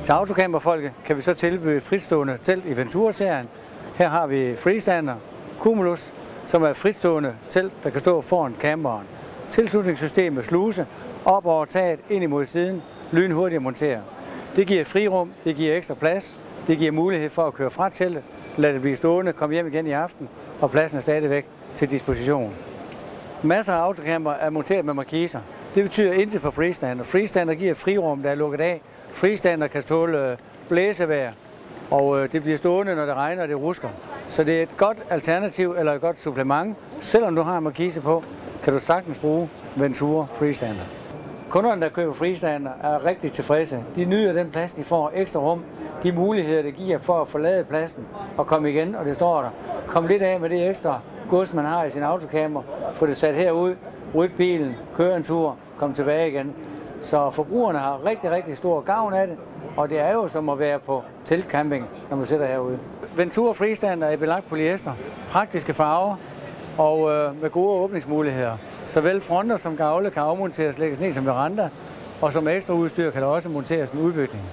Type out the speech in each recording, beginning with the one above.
Til autocamperfolket kan vi så tilbyde fritstående telt i Ventura-serien. Her har vi Freestander, Cumulus, som er et fritstående telt, der kan stå foran camperen. Tilslutningssystem med sluse, op over taget, ind imod siden, lynhurtigt at montere. Det giver frirum, det giver ekstra plads, det giver mulighed for at køre fra teltet, lade det blive stående, komme hjem igen i aften, og pladsen er stadigvæk til disposition. Masser af autocamper er monteret med markiser. Det betyder intet for Freestander. Freestander giver frirum, der er lukket af. Freestander kan tåle blæsevejr, og det bliver stående, når det regner og det rusker. Så det er et godt alternativ eller et godt supplement. Selvom du har markise på, kan du sagtens bruge Ventura Freestander. Kunderne, der køber Freestander, er rigtig tilfredse. De nyder den plads, de får, ekstra rum, de muligheder, det giver for at forlade pladsen og komme igen, og det står der. Kom lidt af med det ekstra gods, man har i sin autocamper, få det sat herud, rydde bilen, køre en tur, komme tilbage igen. Så forbrugerne har rigtig, rigtig stor gavn af det, og det er jo som at være på teltcamping, når man sidder herude. Ventura Freestander er belagt polyester, praktiske farver og med gode åbningsmuligheder. Såvel fronter som gavle kan afmonteres, lægges ned som veranda, og som ekstra udstyr kan der også monteres en udbygning.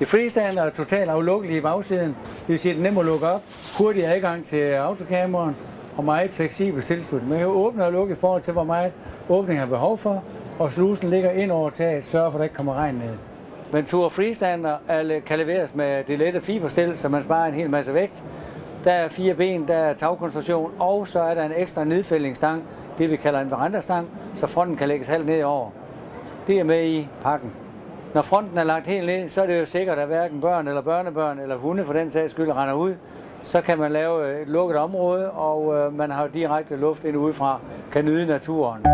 I Freestander er totalt aflukkelig i bagsiden, det vil sige, at den nemt at lukke op, hurtig adgang til autocamperen og meget fleksibel tilslutning. Man kan åbne og lukke i forhold til, hvor meget åbning har behov for, og slusen ligger ind over taget, sørger for, at der ikke kommer regn ned. Ventura Freestander kan leveres med det lette fiberstil, så man sparer en hel masse vægt. Der er 4 ben, der er tagkonstruktion, og så er der en ekstra nedfældningsstang, det vi kalder en verandastang, så fronten kan lægges halvt ned over. Det er med i pakken. Når fronten er lagt helt ned, så er det jo sikkert, at hverken børn eller børnebørn eller hunde for den sags skyld render ud. Så kan man lave et lukket område, og man har direkte luft ind udefra, kan nyde naturen.